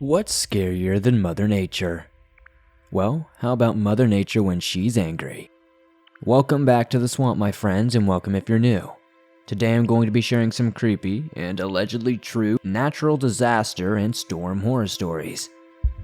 What's scarier than Mother Nature? Well, how about Mother Nature when she's angry? Welcome back to the swamp, my friends, and welcome if you're new. Today I'm going to be sharing some creepy and allegedly true natural disaster and storm horror stories.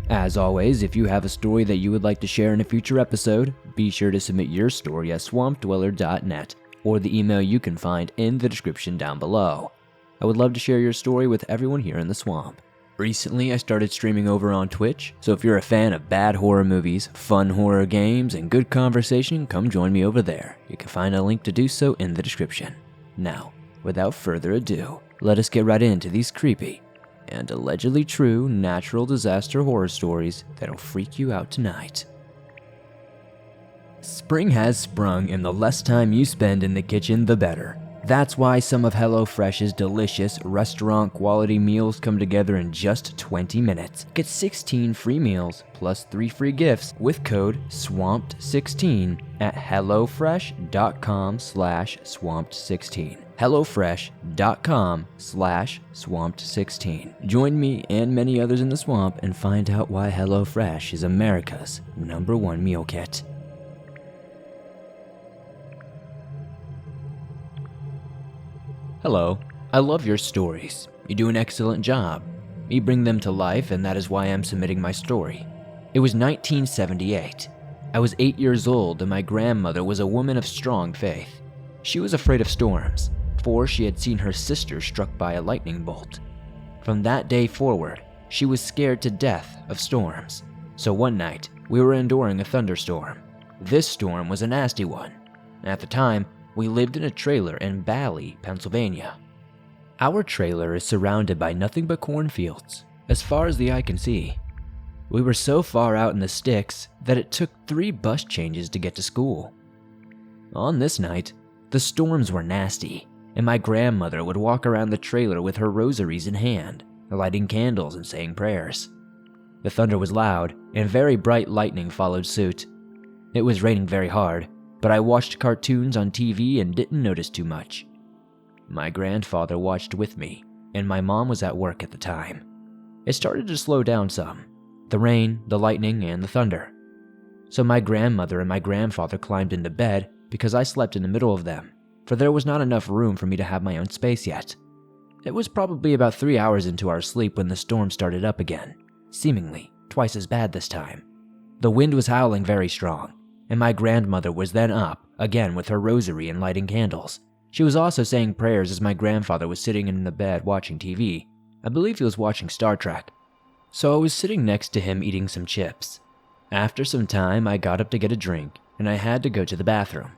As always, if you have a story that you would like to share in a future episode, be sure to submit your story at swampdweller.net or the email you can find in the description down below. I would love to share your story with everyone here in the swamp. Recently, I started streaming over on Twitch, so if you're a fan of bad horror movies, fun horror games, and good conversation, come join me over there. You can find a link to do so in the description. Now, without further ado, let us get right into these creepy and allegedly true natural disaster horror stories that'll freak you out tonight. Spring has sprung, and the less time you spend in the kitchen, the better. That's why some of HelloFresh's delicious restaurant-quality meals come together in just 20 minutes. Get 16 free meals plus 3 free gifts with code SWAMPED16 at hellofresh.com/swamped16. hellofresh.com/swamped16. Join me and many others in the swamp and find out why HelloFresh is America's #1 meal kit. Hello, I love your stories. You do an excellent job. You bring them to life, and that is why I'm submitting my story. It was 1978. I was 8 years old, and my grandmother was a woman of strong faith. She was afraid of storms, for she had seen her sister struck by a lightning bolt. From that day forward, she was scared to death of storms. So one night, we were enduring a thunderstorm. This storm was a nasty one. At the time, we lived in a trailer in Bally, Pennsylvania. Our trailer is surrounded by nothing but cornfields, as far as the eye can see. We were so far out in the sticks that it took 3 bus changes to get to school. On this night, the storms were nasty, and my grandmother would walk around the trailer with her rosaries in hand, lighting candles and saying prayers. The thunder was loud, and very bright lightning followed suit. It was raining very hard, but I watched cartoons on TV and didn't notice too much. My grandfather watched with me, and my mom was at work at the time. It started to slow down some, the rain, the lightning, and the thunder. So my grandmother and my grandfather climbed into bed because I slept in the middle of them, for there was not enough room for me to have my own space yet. It was probably about 3 hours into our sleep when the storm started up again, seemingly twice as bad this time. The wind was howling very strong, and my grandmother was then up, again with her rosary and lighting candles. She was also saying prayers as my grandfather was sitting in the bed watching TV. I believe he was watching Star Trek. So I was sitting next to him eating some chips. After some time, I got up to get a drink, and I had to go to the bathroom.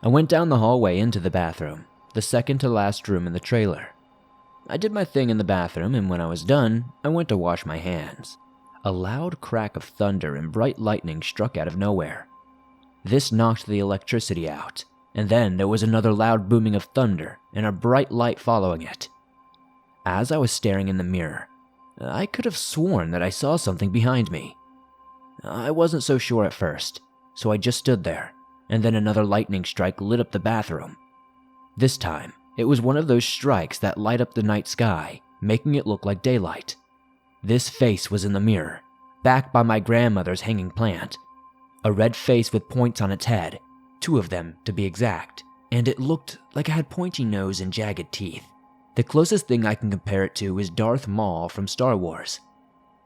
I went down the hallway into the bathroom, the second to last room in the trailer. I did my thing in the bathroom, and when I was done, I went to wash my hands. A loud crack of thunder and bright lightning struck out of nowhere. This knocked the electricity out, and then there was another loud booming of thunder and a bright light following it. As I was staring in the mirror, I could have sworn that I saw something behind me. I wasn't so sure at first, so I just stood there, and then another lightning strike lit up the bathroom. This time, it was one of those strikes that light up the night sky, making it look like daylight. This face was in the mirror, backed by my grandmother's hanging plant. A red face with points on its head, 2 of them to be exact, and it looked like it had pointy nose and jagged teeth. The closest thing I can compare it to is Darth Maul from Star Wars.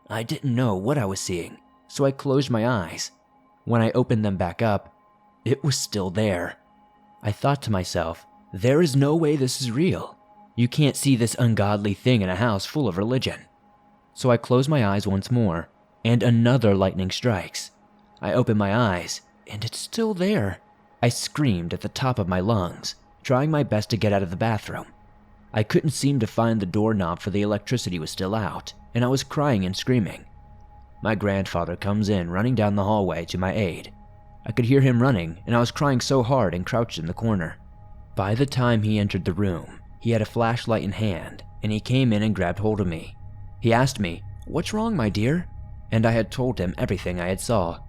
I didn't know what I was seeing, so I closed my eyes. When I opened them back up, it was still there. I thought to myself, there is no way this is real. You can't see this ungodly thing in a house full of religion. So I closed my eyes once more, and another lightning strikes. I open my eyes, and it's still there. I screamed at the top of my lungs, trying my best to get out of the bathroom. I couldn't seem to find the doorknob for the electricity was still out, and I was crying and screaming. My grandfather comes in running down the hallway to my aid. I could hear him running, and I was crying so hard and crouched in the corner. By the time he entered the room, he had a flashlight in hand, and he came in and grabbed hold of me. He asked me, "What's wrong, my dear?" And I had told him everything I had saw.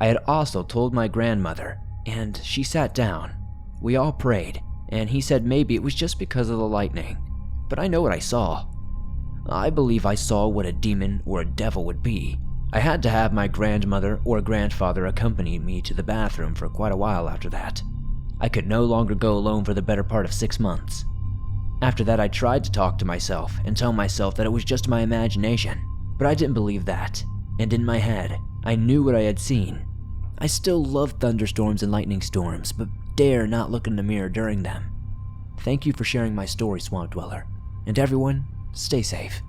I had also told my grandmother, and she sat down. We all prayed, and he said maybe it was just because of the lightning, but I know what I saw. I believe I saw what a demon or a devil would be. I had to have my grandmother or grandfather accompany me to the bathroom for quite a while after that. I could no longer go alone for the better part of 6 months. After that, I tried to talk to myself and tell myself that it was just my imagination, but I didn't believe that, and in my head, I knew what I had seen. I still love thunderstorms and lightning storms, but dare not look in the mirror during them. Thank you for sharing my story, Swamp Dweller, and everyone, stay safe.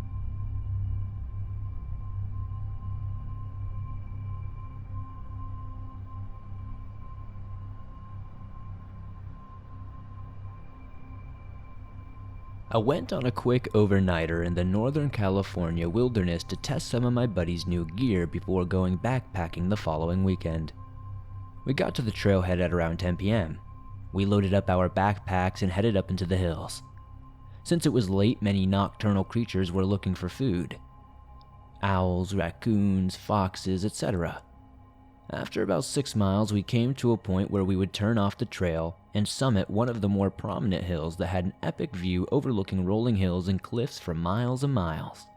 I went on a quick overnighter in the Northern California wilderness to test some of my buddy's new gear before going backpacking the following weekend. We got to the trailhead at around 10 p.m. We loaded up our backpacks and headed up into the hills. Since it was late, many nocturnal creatures were looking for food. Owls, raccoons, foxes, etc. After about 6 miles, we came to a point where we would turn off the trail and summit one of the more prominent hills that had an epic view overlooking rolling hills and cliffs for miles and miles.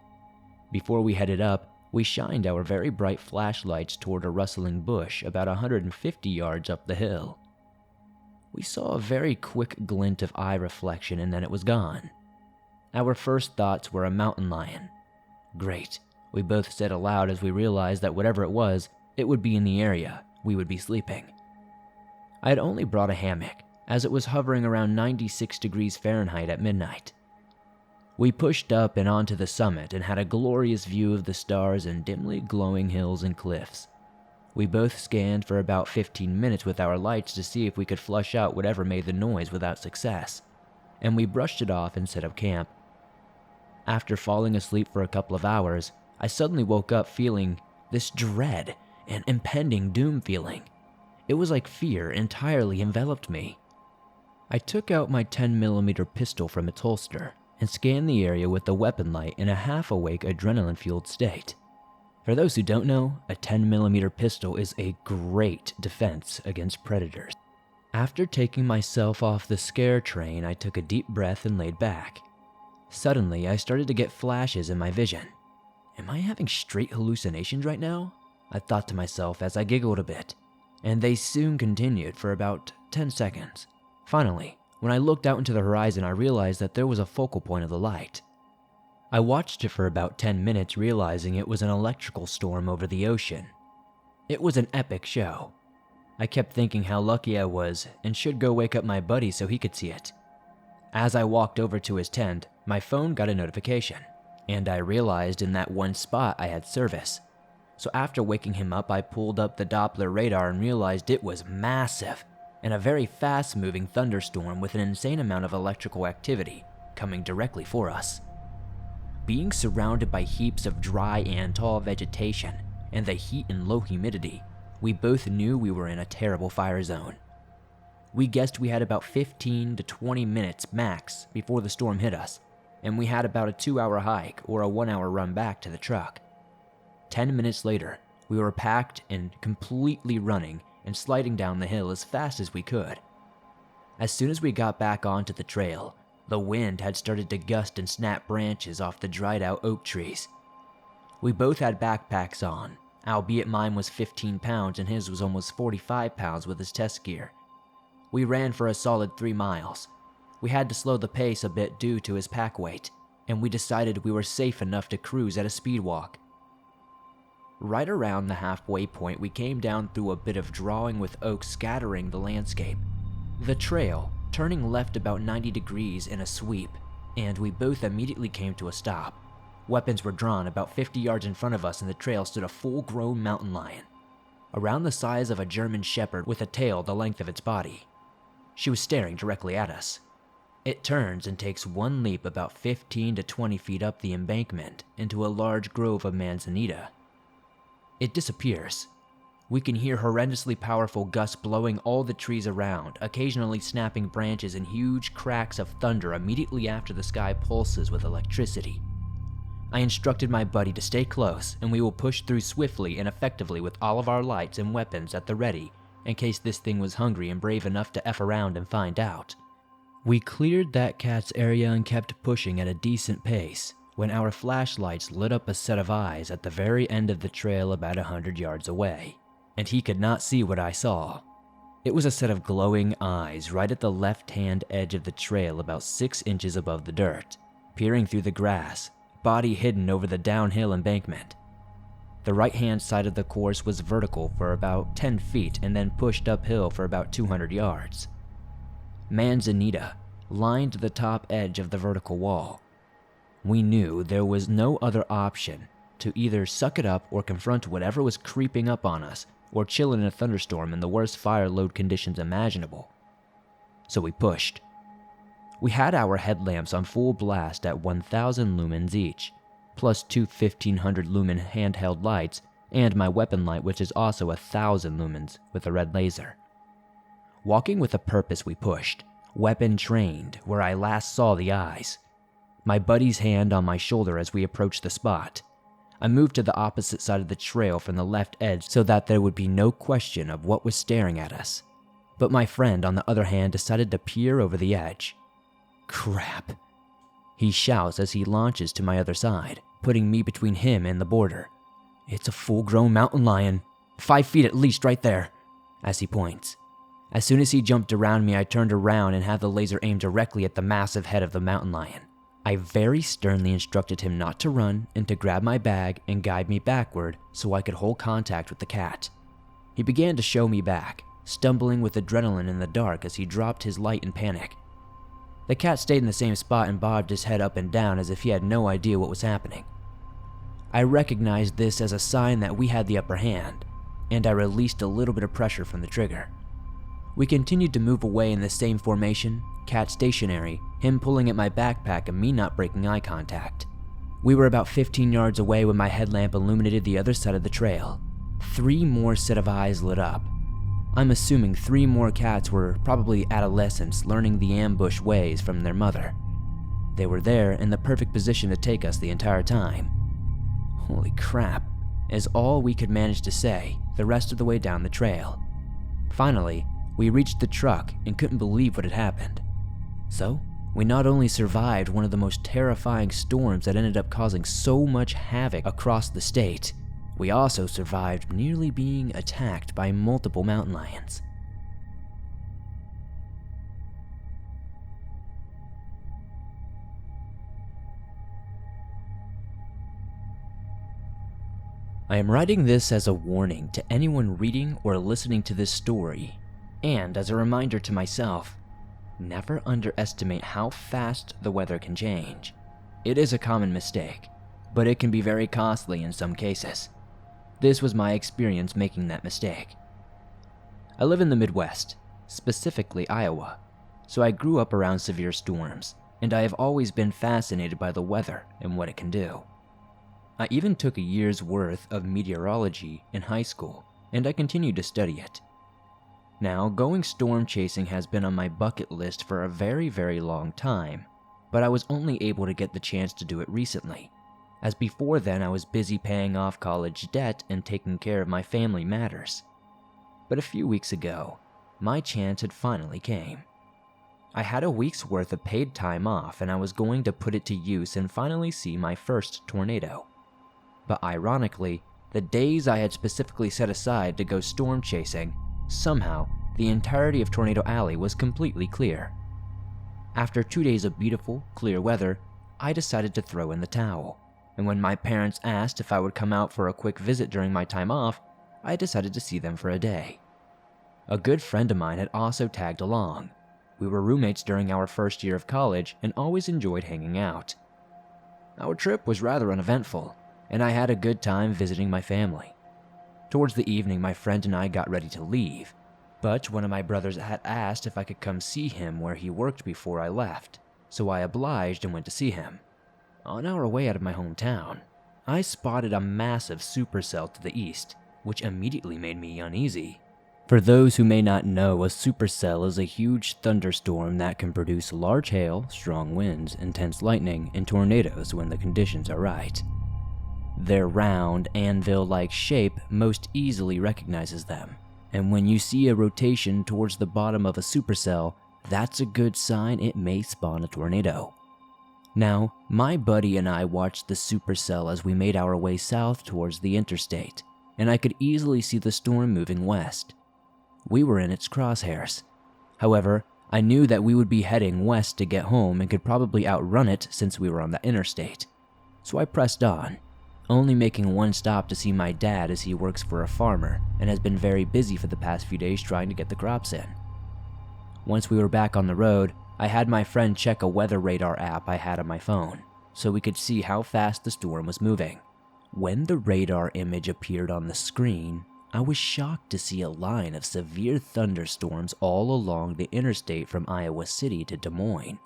Before we headed up, we shined our very bright flashlights toward a rustling bush about 150 yards up the hill. We saw a very quick glint of eye reflection and then it was gone. Our first thoughts were a mountain lion. Great, we both said aloud as we realized that whatever it was, it would be in the area we would be sleeping. I had only brought a hammock, as it was hovering around 96 degrees Fahrenheit at midnight. We pushed up and onto the summit and had a glorious view of the stars and dimly glowing hills and cliffs. We both scanned for about 15 minutes with our lights to see if we could flush out whatever made the noise without success, and we brushed it off and set up camp. After falling asleep for a couple of hours, I suddenly woke up feeling this dread and impending doom feeling. It was like fear entirely enveloped me. I took out my 10mm pistol from its holster and scanned the area with the weapon light in a half-awake adrenaline-fueled state. For those who don't know, a 10mm pistol is a great defense against predators. After taking myself off the scare train, I took a deep breath and laid back. Suddenly, I started to get flashes in my vision. Am I having straight hallucinations right now? I thought to myself as I giggled a bit, and they soon continued for about 10 seconds. Finally, when I looked out into the horizon, I realized that there was a focal point of the light. I watched it for about 10 minutes, realizing it was an electrical storm over the ocean. It was an epic show. I kept thinking how lucky I was and should go wake up my buddy so he could see it. As I walked over to his tent, my phone got a notification, and I realized in that one spot I had service. So after waking him up, I pulled up the Doppler radar and realized it was massive and a very fast-moving thunderstorm with an insane amount of electrical activity coming directly for us. Being surrounded by heaps of dry and tall vegetation and the heat and low humidity, we both knew we were in a terrible fire zone. We guessed we had about 15 to 20 minutes max before the storm hit us, and we had about a 2-hour hike or a 1-hour run back to the truck. 10 minutes later, we were packed and completely running and sliding down the hill as fast as we could. As soon as we got back onto the trail, the wind had started to gust and snap branches off the dried out oak trees. We both had backpacks on, albeit mine was 15 pounds and his was almost 45 pounds with his test gear. We ran for a solid 3 miles. We had to slow the pace a bit due to his pack weight, and we decided we were safe enough to cruise at a speed walk. Right around the halfway point, we came down through a bit of drawing with oaks scattering the landscape. The trail, turning left about 90 degrees in a sweep, and we both immediately came to a stop. Weapons were drawn. About 50 yards in front of us in the trail stood a full-grown mountain lion, around the size of a German shepherd with a tail the length of its body. She was staring directly at us. It turns and takes one leap about 15 to 20 feet up the embankment into a large grove of manzanita. It disappears. We can hear horrendously powerful gusts blowing all the trees around, occasionally snapping branches and huge cracks of thunder immediately after the sky pulses with electricity. I instructed my buddy to stay close, and we will push through swiftly and effectively with all of our lights and weapons at the ready in case this thing was hungry and brave enough to F around and find out. We cleared that cat's area and kept pushing at a decent pace, when our flashlights lit up a set of eyes at the very end of the trail about 100 yards away, and he could not see what I saw. It was a set of glowing eyes right at the left-hand edge of the trail about 6 inches above the dirt, peering through the grass, body hidden over the downhill embankment. The right-hand side of the course was vertical for about 10 feet and then pushed uphill for about 200 yards. Manzanita lined the top edge of the vertical wall. We knew there was no other option to either suck it up or confront whatever was creeping up on us or chill in a thunderstorm in the worst fire load conditions imaginable. So we pushed. We had our headlamps on full blast at 1,000 lumens each, plus two 1,500 lumen handheld lights and my weapon light, which is also 1,000 lumens with a red laser. Walking with a purpose, we pushed, weapon trained where I last saw the eyes. My buddy's hand on my shoulder as we approached the spot. I moved to the opposite side of the trail from the left edge so that there would be no question of what was staring at us. But my friend, on the other hand, decided to peer over the edge. Crap, he shouts as he launches to my other side, putting me between him and the border. It's a full-grown mountain lion, 5 feet at least right there, as he points. As soon as he jumped around me, I turned around and had the laser aimed directly at the massive head of the mountain lion. I very sternly instructed him not to run and to grab my bag and guide me backward so I could hold contact with the cat. He began to show me back, stumbling with adrenaline in the dark as he dropped his light in panic. The cat stayed in the same spot and bobbed his head up and down as if he had no idea what was happening. I recognized this as a sign that we had the upper hand, and I released a little bit of pressure from the trigger. We continued to move away in the same formation, cat stationary, him pulling at my backpack and me not breaking eye contact. We were about 15 yards away when my headlamp illuminated the other side of the trail. 3 more set of eyes lit up. I'm assuming 3 more cats were probably adolescents learning the ambush ways from their mother. They were there in the perfect position to take us the entire time. Holy crap, is all we could manage to say the rest of the way down the trail. Finally, we reached the truck and couldn't believe what had happened. So, we not only survived one of the most terrifying storms that ended up causing so much havoc across the state, we also survived nearly being attacked by multiple mountain lions. I am writing this as a warning to anyone reading or listening to this story, and as a reminder to myself, never underestimate how fast the weather can change. It is a common mistake, but it can be very costly in some cases. This was my experience making that mistake. I live in the Midwest, specifically Iowa, so I grew up around severe storms, and I have always been fascinated by the weather and what it can do. I even took a year's worth of meteorology in high school, and I continued to study it. Now, going storm chasing has been on my bucket list for a very, very long time, but I was only able to get the chance to do it recently, as before then I was busy paying off college debt and taking care of my family matters. But a few weeks ago, my chance had finally came. I had a week's worth of paid time off and I was going to put it to use and finally see my first tornado. But ironically, the days I had specifically set aside to go storm chasing, somehow the entirety of Tornado Alley was completely clear. After 2 days of beautiful, clear weather, I decided to throw in the towel, and when my parents asked if I would come out for a quick visit during my time off, I decided to see them for a day. A good friend of mine had also tagged along. We were roommates during our first year of college and always enjoyed hanging out. Our trip was rather uneventful, and I had a good time visiting my family. Towards the evening, my friend and I got ready to leave, but one of my brothers had asked if I could come see him where he worked before I left, so I obliged and went to see him. On our way out of my hometown, I spotted a massive supercell to the east, which immediately made me uneasy. For those who may not know, a supercell is a huge thunderstorm that can produce large hail, strong winds, intense lightning, and tornadoes when the conditions are right. Their round, anvil-like shape most easily recognizes them, and when you see a rotation towards the bottom of a supercell, that's a good sign it may spawn a tornado. Now, my buddy and I watched the supercell as we made our way south towards the interstate, and I could easily see the storm moving west. We were in its crosshairs. However, I knew that we would be heading west to get home and could probably outrun it since we were on the interstate. So I pressed on, only making one stop to see my dad as he works for a farmer and has been very busy for the past few days trying to get the crops in. Once we were back on the road, I had my friend check a weather radar app I had on my phone so we could see how fast the storm was moving. When the radar image appeared on the screen, I was shocked to see a line of severe thunderstorms all along the interstate from Iowa City to Des Moines.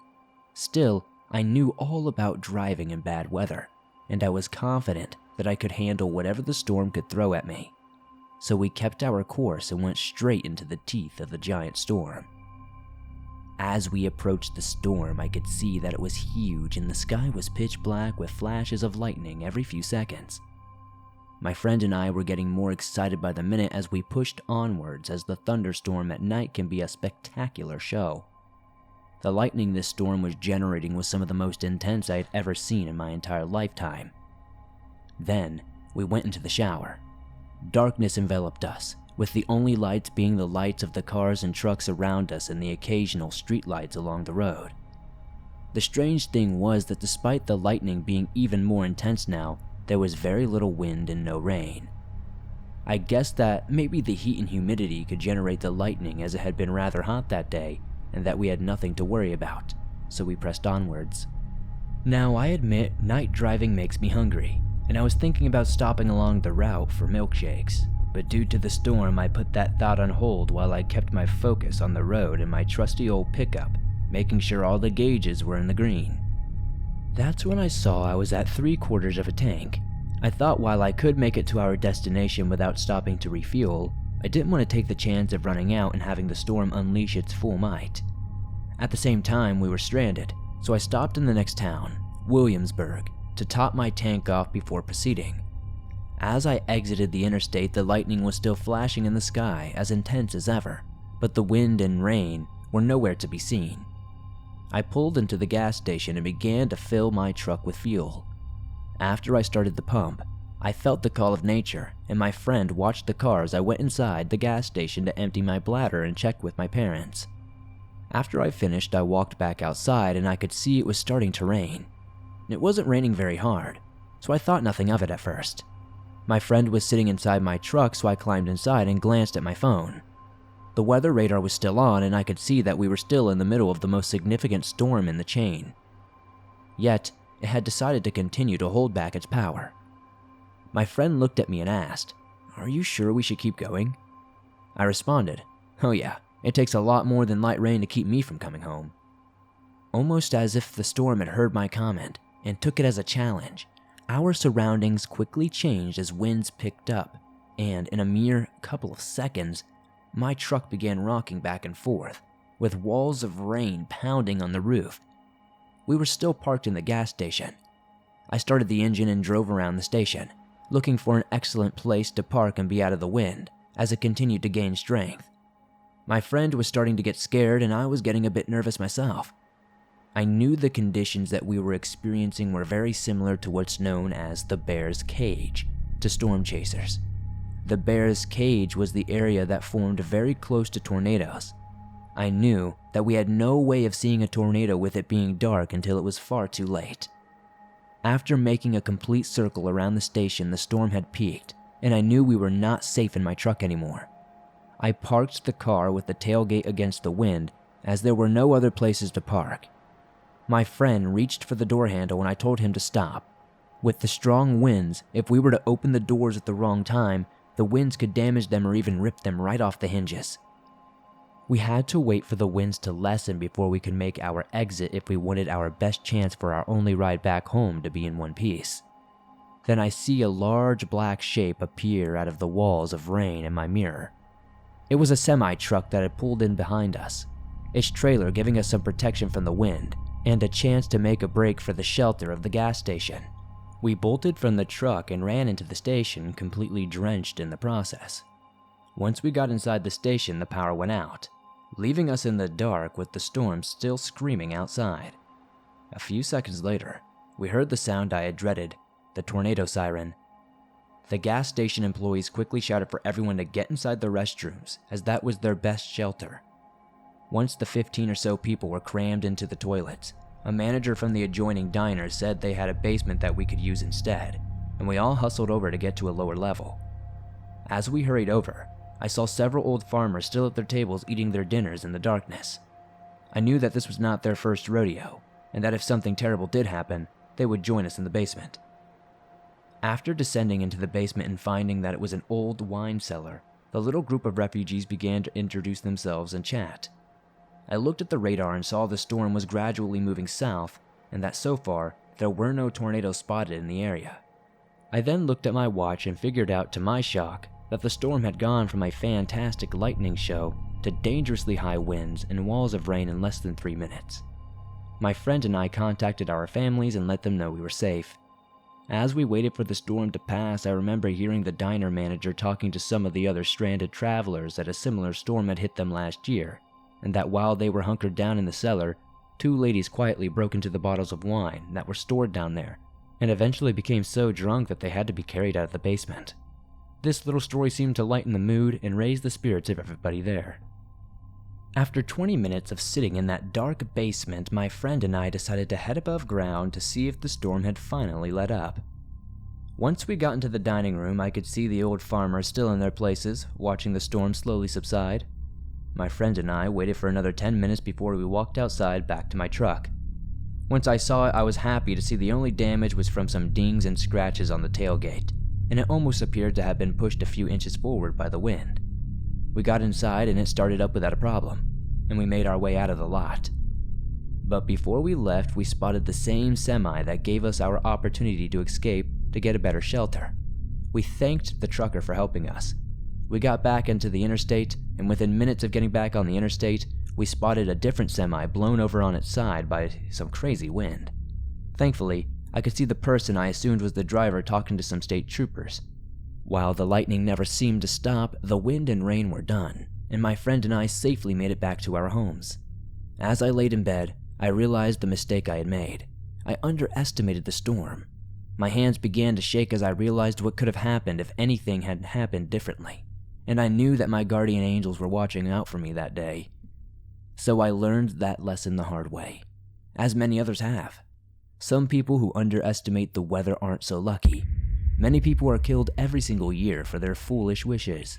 Still, I knew all about driving in bad weather, and I was confident that I could handle whatever the storm could throw at me. So we kept our course and went straight into the teeth of the giant storm. As we approached the storm, I could see that it was huge and the sky was pitch black with flashes of lightning every few seconds. My friend and I were getting more excited by the minute as we pushed onwards, as the thunderstorm at night can be a spectacular show. The lightning this storm was generating was some of the most intense I had ever seen in my entire lifetime. Then, we went into the shower. Darkness enveloped us, with the only lights being the lights of the cars and trucks around us and the occasional street lights along the road. The strange thing was that despite the lightning being even more intense now, there was very little wind and no rain. I guessed that maybe the heat and humidity could generate the lightning, as it had been rather hot that day and that we had nothing to worry about, so we pressed onwards. Now, I admit night driving makes me hungry, and I was thinking about stopping along the route for milkshakes, but due to the storm I put that thought on hold while I kept my focus on the road in my trusty old pickup, making sure all the gauges were in the green. That's when I saw I was at 3/4 of a tank. I thought while I could make it to our destination without stopping to refuel, I didn't want to take the chance of running out and having the storm unleash its full might. At the same time, we were stranded, so I stopped in the next town, Williamsburg, to top my tank off before proceeding. As I exited the interstate, the lightning was still flashing in the sky, as intense as ever, but the wind and rain were nowhere to be seen. I pulled into the gas station and began to fill my truck with fuel. After I started the pump, I felt the call of nature, and my friend watched the car as I went inside the gas station to empty my bladder and check with my parents. After I finished, I walked back outside and I could see it was starting to rain. It wasn't raining very hard, so I thought nothing of it at first. My friend was sitting inside my truck, so I climbed inside and glanced at my phone. The weather radar was still on, and I could see that we were still in the middle of the most significant storm in the chain. Yet, it had decided to continue to hold back its power. My friend looked at me and asked, "Are you sure we should keep going?" I responded, "Oh yeah, it takes a lot more than light rain to keep me from coming home." Almost as if the storm had heard my comment and took it as a challenge, our surroundings quickly changed as winds picked up, and in a mere couple of seconds, my truck began rocking back and forth, with walls of rain pounding on the roof. We were still parked in the gas station. I started the engine and drove around the station, looking for an excellent place to park and be out of the wind, as it continued to gain strength. My friend was starting to get scared, and I was getting a bit nervous myself. I knew the conditions that we were experiencing were very similar to what's known as the bear's cage to storm chasers. The bear's cage was the area that formed very close to tornadoes. I knew that we had no way of seeing a tornado with it being dark until it was far too late. After making a complete circle around the station, the storm had peaked, and I knew we were not safe in my truck anymore. I parked the car with the tailgate against the wind, as there were no other places to park. My friend reached for the door handle and I told him to stop. With the strong winds, if we were to open the doors at the wrong time, the winds could damage them or even rip them right off the hinges. We had to wait for the winds to lessen before we could make our exit if we wanted our best chance for our only ride back home to be in one piece. Then I see a large black shape appear out of the walls of rain in my mirror. It was a semi-truck that had pulled in behind us, its trailer giving us some protection from the wind and a chance to make a break for the shelter of the gas station. We bolted from the truck and ran into the station, completely drenched in the process. Once we got inside the station, the power went out, leaving us in the dark with the storm still screaming outside. A few seconds later, we heard the sound I had dreaded, the tornado siren. The gas station employees quickly shouted for everyone to get inside the restrooms, as that was their best shelter. Once the 15 or so people were crammed into the toilets, a manager from the adjoining diner said they had a basement that we could use instead, and we all hustled over to get to a lower level. As we hurried over, I saw several old farmers still at their tables eating their dinners in the darkness. I knew that this was not their first rodeo, and that if something terrible did happen, they would join us in the basement. After descending into the basement and finding that it was an old wine cellar, the little group of refugees began to introduce themselves and chat. I looked at the radar and saw the storm was gradually moving south, and that so far, there were no tornadoes spotted in the area. I then looked at my watch and figured out, to my shock, that the storm had gone from a fantastic lightning show to dangerously high winds and walls of rain in less than 3 minutes. My friend and I contacted our families and let them know we were safe. As we waited for the storm to pass, I remember hearing the diner manager talking to some of the other stranded travelers that a similar storm had hit them last year, and that while they were hunkered down in the cellar, 2 ladies quietly broke into the bottles of wine that were stored down there, and eventually became so drunk that they had to be carried out of the basement. This little story seemed to lighten the mood and raise the spirits of everybody there. After 20 minutes of sitting in that dark basement, my friend and I decided to head above ground to see if the storm had finally let up. Once we got into the dining room, I could see the old farmers still in their places, watching the storm slowly subside. My friend and I waited for another 10 minutes before we walked outside back to my truck. Once I saw it, I was happy to see the only damage was from some dings and scratches on the tailgate, and it almost appeared to have been pushed a few inches forward by the wind. We got inside and it started up without a problem, and we made our way out of the lot. But before we left, we spotted the same semi that gave us our opportunity to escape to get a better shelter. We thanked the trucker for helping us. We got back into the interstate, and within minutes of getting back on the interstate, we spotted a different semi blown over on its side by some crazy wind. Thankfully, I could see the person I assumed was the driver talking to some state troopers. While the lightning never seemed to stop, the wind and rain were done, and my friend and I safely made it back to our homes. As I laid in bed, I realized the mistake I had made. I underestimated the storm. My hands began to shake as I realized what could have happened if anything had happened differently, and I knew that my guardian angels were watching out for me that day. So I learned that lesson the hard way, as many others have. Some people who underestimate the weather aren't so lucky. Many people are killed every single year for their foolish wishes.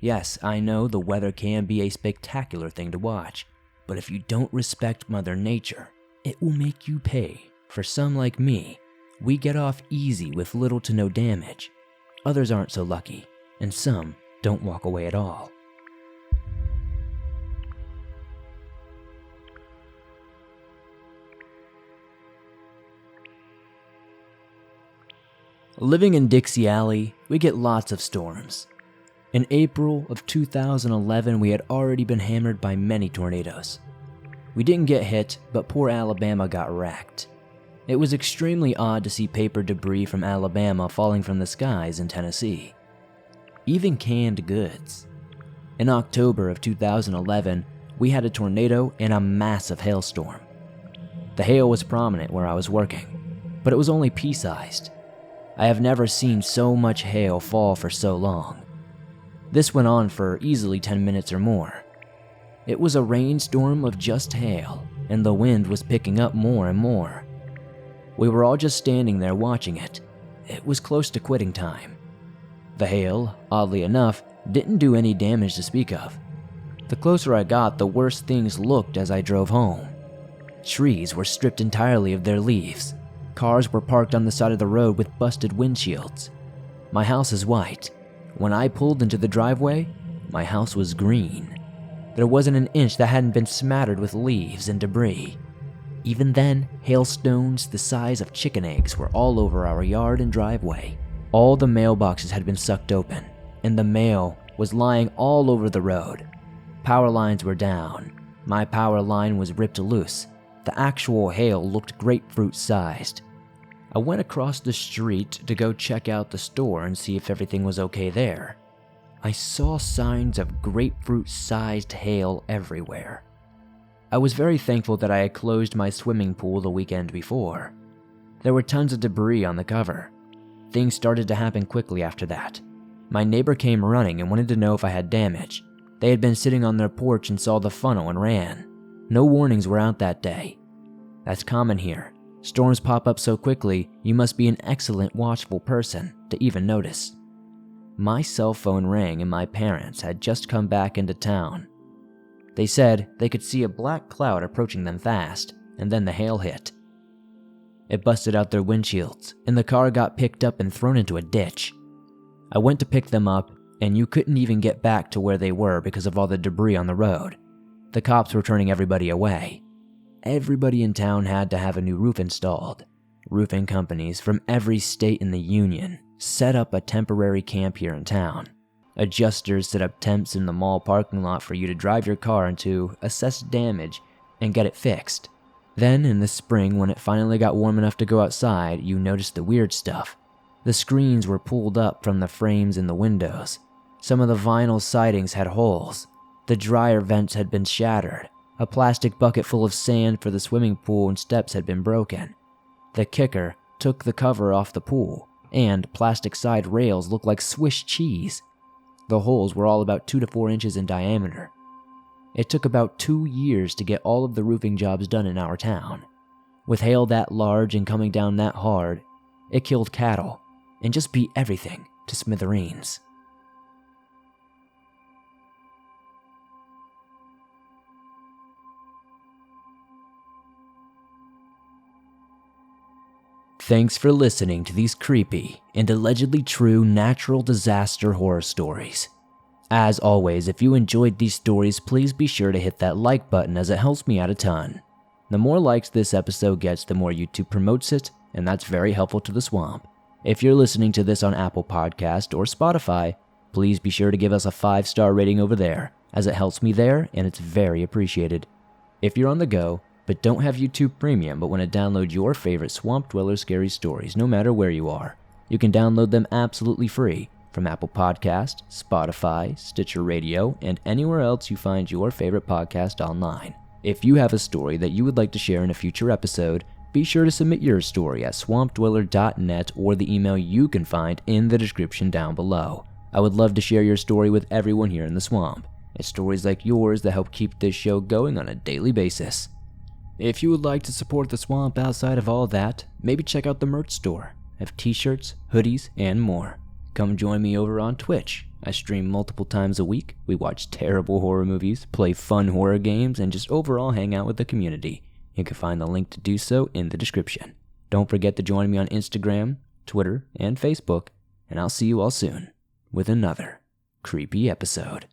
Yes, I know the weather can be a spectacular thing to watch, but if you don't respect Mother Nature, it will make you pay. For some like me, we get off easy with little to no damage. Others aren't so lucky, and some don't walk away at all. Living in Dixie Alley, we get lots of storms. In April of 2011, we had already been hammered by many tornadoes. We didn't get hit, but poor Alabama got wrecked. It was extremely odd to see paper debris from Alabama falling from the skies in Tennessee. Even canned goods. In October of 2011, we had a tornado and a massive hailstorm. The hail was prominent where I was working, but it was only pea-sized. I have never seen so much hail fall for so long. This went on for easily 10 minutes or more. It was a rainstorm of just hail, and the wind was picking up more and more. We were all just standing there watching it. It was close to quitting time. The hail, oddly enough, didn't do any damage to speak of. The closer I got, the worse things looked as I drove home. Trees were stripped entirely of their leaves. Cars were parked on the side of the road with busted windshields. My house is white. When I pulled into the driveway, my house was green. There wasn't an inch that hadn't been smattered with leaves and debris. Even then, hailstones the size of chicken eggs were all over our yard and driveway. All the mailboxes had been sucked open, and the mail was lying all over the road. Power lines were down. My power line was ripped loose. The actual hail looked grapefruit-sized. I went across the street to go check out the store and see if everything was okay there. I saw signs of grapefruit-sized hail everywhere. I was very thankful that I had closed my swimming pool the weekend before. There were tons of debris on the cover. Things started to happen quickly after that. My neighbor came running and wanted to know if I had damage. They had been sitting on their porch and saw the funnel and ran. No warnings were out that day. That's common here. Storms pop up so quickly, you must be an excellent watchful person to even notice. My cell phone rang and my parents had just come back into town. They said they could see a black cloud approaching them fast, and then the hail hit. It busted out their windshields, and the car got picked up and thrown into a ditch. I went to pick them up, and you couldn't even get back to where they were because of all the debris on the road. The cops were turning everybody away. Everybody in town had to have a new roof installed. Roofing companies from every state in the union set up a temporary camp here in town. Adjusters set up tents in the mall parking lot for you to drive your car into, assess damage, and get it fixed. Then, in the spring, when it finally got warm enough to go outside, you noticed the weird stuff. The screens were pulled up from the frames in the windows. Some of the vinyl sidings had holes. The dryer vents had been shattered. A plastic bucket full of sand for the swimming pool and steps had been broken. The kicker took the cover off the pool, and plastic side rails looked like Swiss cheese. The holes were all about 2 to 4 inches in diameter. It took about 2 years to get all of the roofing jobs done in our town. With hail that large and coming down that hard, it killed cattle and just beat everything to smithereens. Thanks for listening to these creepy and allegedly true natural disaster horror stories. As always, if you enjoyed these stories, please be sure to hit that like button as it helps me out a ton. The more likes this episode gets, the more YouTube promotes it, and that's very helpful to the swamp. If you're listening to this on Apple Podcast or Spotify, please be sure to give us a 5-star rating over there, as it helps me there and it's very appreciated. If you're on the go, but don't have YouTube Premium but want to download your favorite Swamp Dweller scary stories no matter where you are, you can download them absolutely free from Apple Podcast, Spotify, Stitcher Radio, and anywhere else you find your favorite podcast online. If you have a story that you would like to share in a future episode, be sure to submit your story at swampdweller.net or the email you can find in the description down below. I would love to share your story with everyone here in the swamp. It's stories like yours that help keep this show going on a daily basis. If you would like to support the swamp outside of all that, maybe check out the merch store. I have t-shirts, hoodies, and more. Come join me over on Twitch. I stream multiple times a week. We watch terrible horror movies, play fun horror games, and just overall hang out with the community. You can find the link to do so in the description. Don't forget to join me on Instagram, Twitter, and Facebook, and I'll see you all soon with another creepy episode.